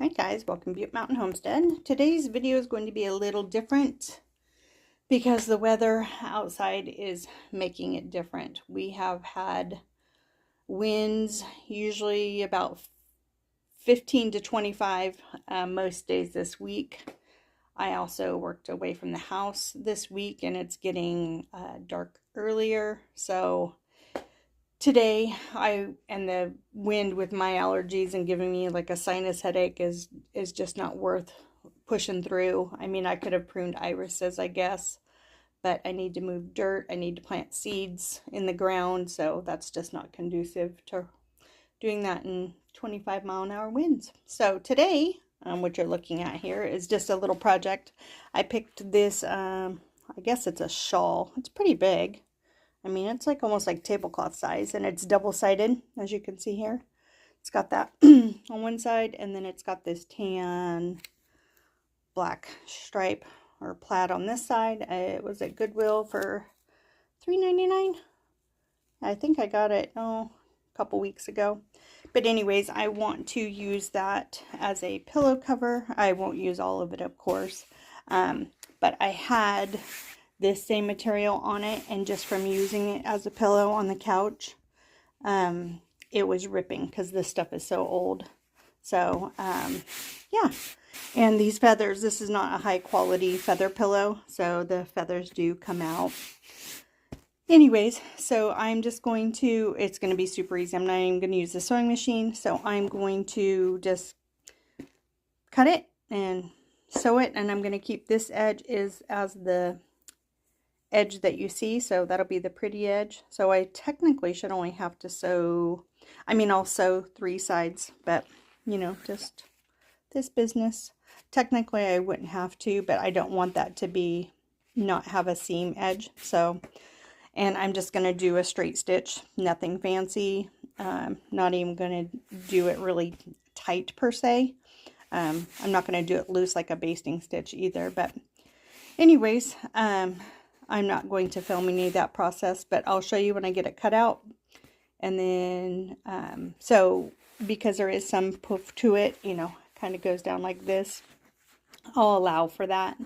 Hi guys, welcome to Butte Mountain Homestead. Today's video is going to be a little different because the weather outside is making it different. We have had winds, usually about 15 to 25 most days this week. I also worked away from the house this week and it's getting dark earlier, so today and the wind with my allergies and giving me like a sinus headache is just not worth pushing through. I mean, I could have pruned irises, I guess, but I need to move dirt. I need to plant seeds in the ground, so that's just not conducive to doing that in 25-mile-an-hour winds. So today, what you're looking at here is just a little project. I picked this, I guess it's a shawl. It's pretty big. I mean, it's like almost like tablecloth size, and it's double-sided, as you can see here. It's got that on one side, and then it's got this tan black stripe or plaid on this side. It was at Goodwill for $3.99. I think I got it, a couple weeks ago. But anyways, I want to use that as a pillow cover. I won't use all of it, of course, but I had this same material on it, and just from using it as a pillow on the couch, it was ripping because this stuff is so old. So yeah, and these feathers, this is not a high quality feather pillow, so the feathers do come out. Anyways, so I'm just going to, it's going to be super easy. I'm not even going to use the sewing machine, so I'm going to just cut it and sew it, and I'm going to keep this edge as the edge that you see, so that'll be the pretty edge. So I technically should only have to sew, I mean, I'll sew 3 sides, but you know, just this business. Technically I wouldn't have to, but I don't want that to be not have a seam edge. So, and I'm just going to do a straight stitch, nothing fancy. Not even going to do it really tight per se. I'm not going to do it loose like a basting stitch either, but anyways, I'm not going to film any of that process, but I'll show you when I get it cut out. And then, so because there is some poof to it, you know, kind of goes down like this, I'll allow for that.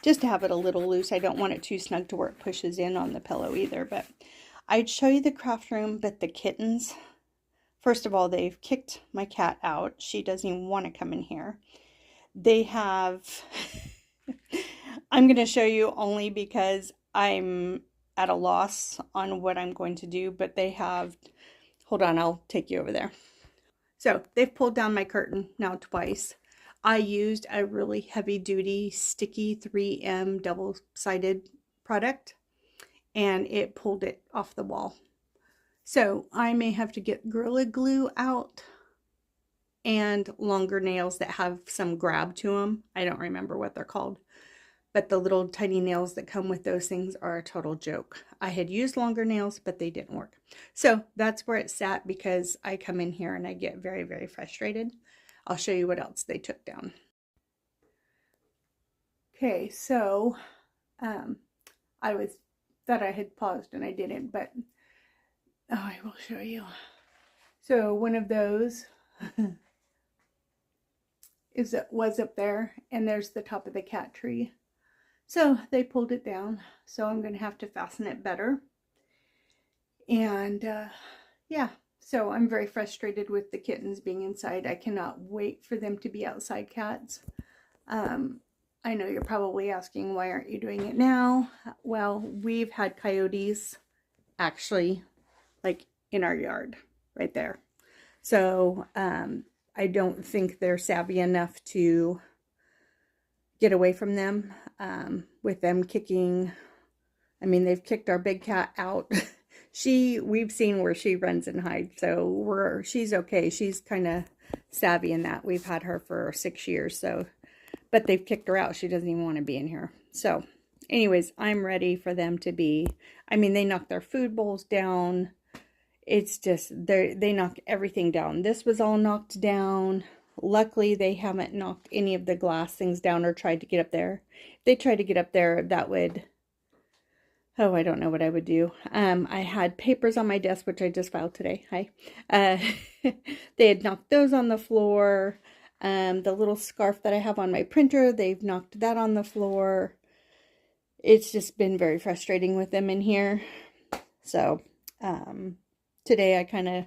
Just to have it a little loose. I don't want it too snug to where it pushes in on the pillow either, but I'd show you the craft room, but the kittens, first of all, they've kicked my cat out. She doesn't even want to come in here. They have... I'm going to show you only because I'm at a loss on what I'm going to do, but they have, hold on, I'll take you over there. So they've pulled down my curtain now twice. I used a really heavy duty sticky 3M double-sided product, and it pulled it off the wall. So I may have to get Gorilla Glue out and longer nails that have some grab to them. I don't remember what they're called. But the little tiny nails that come with those things are a total joke. I had used longer nails, but they didn't work. So that's where it sat because I come in here and I get very, very frustrated. I'll show you what else they took down. Okay, so I thought I had paused and I didn't, but I will show you. So one of those was up there, and there's the top of the cat tree. So they pulled it down, so I'm going to have to fasten it better. And yeah, so I'm very frustrated with the kittens being inside. I cannot wait for them to be outside cats. I know you're probably asking, why aren't you doing it now? Well, we've had coyotes actually like in our yard right there. So I don't think they're savvy enough to get away from them. With them kicking, I mean, they've kicked our big cat out. We've seen where she runs and hides, so she's okay. She's kind of savvy in that. We've had her for 6 years, so, but they've kicked her out. She doesn't even want to be in here. So anyways, I'm ready for them to be, I mean, they knocked their food bowls down. It's just, they knock everything down. This was all knocked down. Luckily, they haven't knocked any of the glass things down or tried to get up there. If they tried to get up there, that would Oh, I don't know what I would do. I had papers on my desk, which I just filed today. Hi. Uh, they had knocked those on the floor. The little scarf that I have on my printer, they've knocked that on the floor. It's just been very frustrating with them in here. So, today I kind of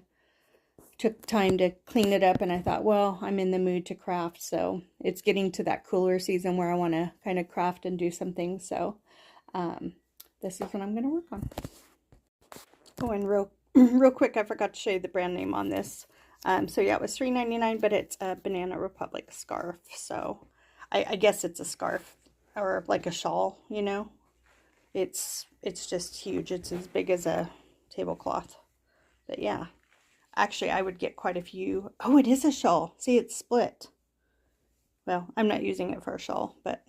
took time to clean it up, and I thought, well, I'm in the mood to craft. So it's getting to that cooler season where I want to kind of craft and do some things. So, this is what I'm going to work on. Oh, and real quick, I forgot to show you the brand name on this. So yeah, it was $3.99, but it's a Banana Republic scarf. So I guess it's a scarf or like a shawl, you know. It's just huge. It's as big as a tablecloth. But yeah, actually I would get quite a few. Oh, it is a shawl. See, it's split. Well, I'm not using it for a shawl, but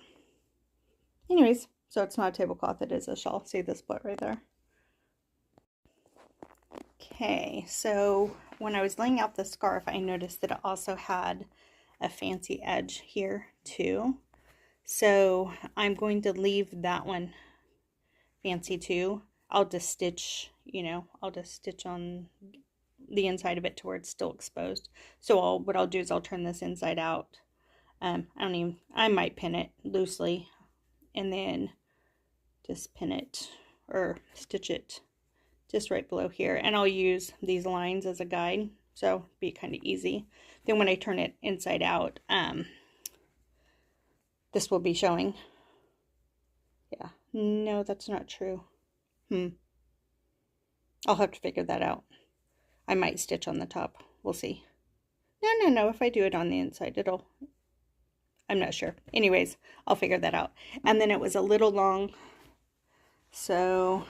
anyways. So it's not a tablecloth, it is a shawl. See the split right there? Okay, so when I was laying out the scarf, I noticed that it also had a fancy edge here too. So I'm going to leave that one fancy too. I'll just stitch, you know, I'll just stitch on the inside of it to where it's still exposed. So what I'll do is I'll turn this inside out. I might pin it loosely and then just pin it or stitch it just right below here, and I'll use these lines as a guide, so it'll be kind of easy. Then when I turn it inside out, this will be showing. Yeah, no, that's not true. I'll have to figure that out. I might stitch on the top. We'll see. No, if I do it on the inside, I'm not sure. Anyways, I'll figure that out. And then it was a little long, so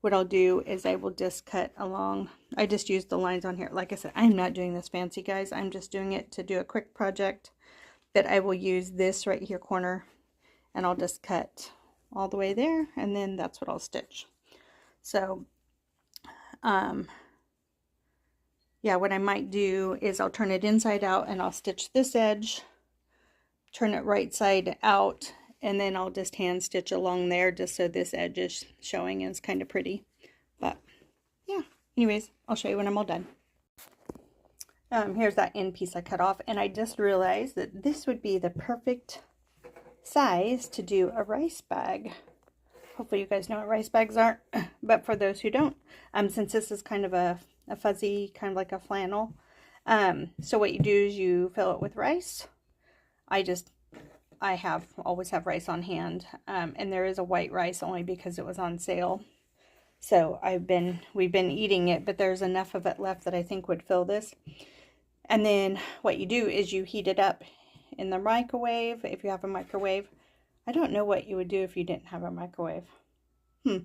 what I'll do is I will just cut along. I just used the lines on here. Like I said, I'm not doing this fancy, guys. I'm just doing it to do a quick project. But I will use this right here corner, and I'll just cut all the way there, and then that's what I'll stitch. So, yeah, what I might do is I'll turn it inside out, and I'll stitch this edge, turn it right side out, and then I'll just hand stitch along there just so this edge is showing and it's kind of pretty. But yeah, anyways, I'll show you when I'm all done. Here's that end piece I cut off, and I just realized that this would be the perfect size to do a rice bag. Hopefully you guys know what rice bags are, but for those who don't, since this is kind of a fuzzy, kind of like a flannel, so what you do is you fill it with rice. I always have rice on hand, and there is a white rice only because it was on sale. So we've been eating it, but there's enough of it left that I think would fill this. And then what you do is you heat it up in the microwave, if you have a microwave. I don't know what you would do if you didn't have a microwave. Because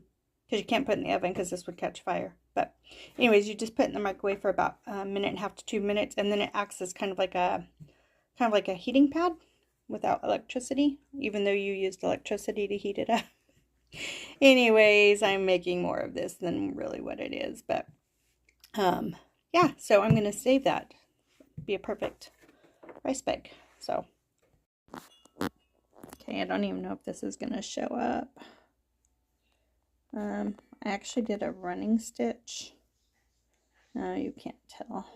you can't put it in the oven because this would catch fire. But anyways, you just put it in the microwave for about a minute and a half to 2 minutes, and then it acts as kind of like a heating pad without electricity, even though you used electricity to heat it up. Anyways, I'm making more of this than really what it is, but yeah, so I'm going to save that. Be a perfect rice bag. So okay, I don't even know if this is going to show up. I actually did a running stitch. No, you can't tell,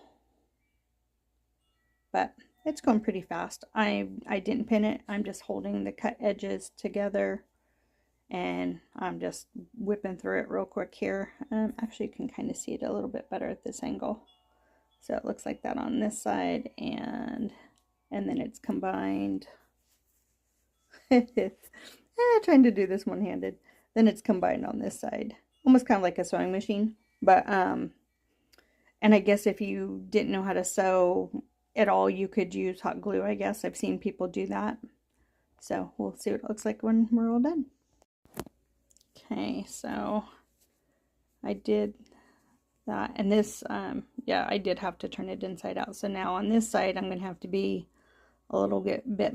but it's going pretty fast. I didn't pin it. I'm just holding the cut edges together, and I'm just whipping through it real quick here. Actually, you can kind of see it a little bit better at this angle. So it looks like that on this side, and then it's combined. Trying to do this one-handed. Then it's combined on this side, almost kind of like a sewing machine. But and I guess if you didn't know how to sew at all, you could use hot glue. I guess I've seen people do that. So we'll see what it looks like when we're all done. Okay, so I did that, and this yeah, I did have to turn it inside out. So now on this side I'm going to have to be a little bit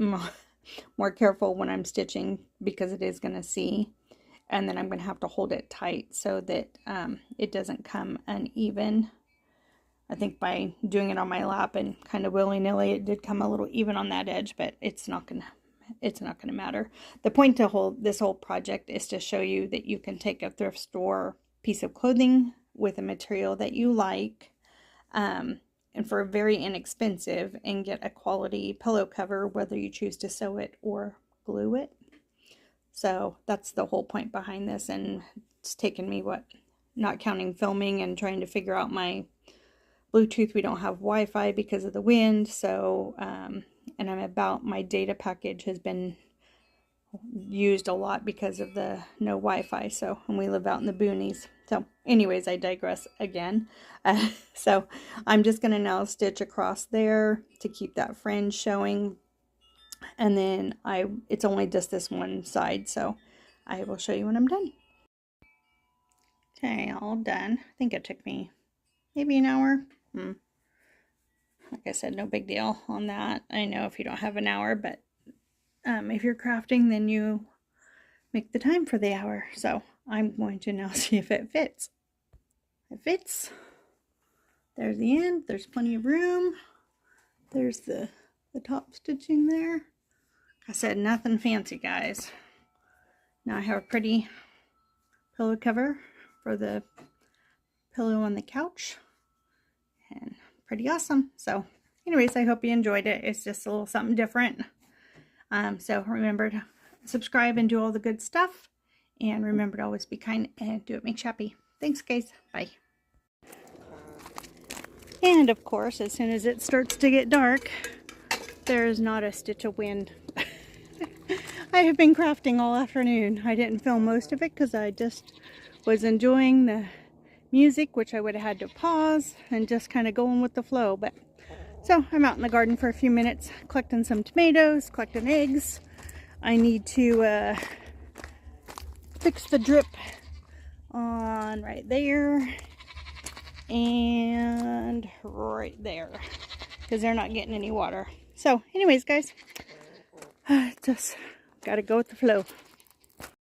more careful when I'm stitching, because it is going to see, and then I'm going to have to hold it tight so that it doesn't come uneven. I think by doing it on my lap and kind of willy-nilly, it did come a little even on that edge, but it's not going to it's not going to matter. The point to this whole project is to show you that you can take a thrift store piece of clothing with a material that you like, and for very inexpensive, and get a quality pillow cover, whether you choose to sew it or glue it. So that's the whole point behind this, and it's taken me, not counting filming and trying to figure out my Bluetooth. We don't have Wi-Fi because of the wind, so and my data package has been used a lot because of the no Wi-Fi, so, and we live out in the boonies. So anyways, I digress again. So I'm just going to now stitch across there to keep that fringe showing, and then it's only just this one side, so I will show you when I'm done. Okay, all done. I think it took me maybe an hour. Like I said, no big deal on that. I know if you don't have an hour, but if you're crafting, then you make the time for the hour. So I'm going to now see if it fits. It fits. There's the end. There's plenty of room. There's the top stitching there. Like I said, nothing fancy, guys. Now I have a pretty pillow cover for the pillow on the couch, and pretty awesome. So anyways, I hope you enjoyed it. It's just a little something different. So remember to subscribe and do all the good stuff, and remember to always be kind and do what makes you happy. Thanks, guys. Bye. And of course, as soon as it starts to get dark, there is not a stitch of wind. I have been crafting all afternoon. I didn't film most of it because I just was enjoying the music, which I would have had to pause and just kind of going with the flow. But so I'm out in the garden for a few minutes collecting some tomatoes, collecting eggs. I need to fix the drip on right there and right there because they're not getting any water. So anyways, guys, just gotta go with the flow.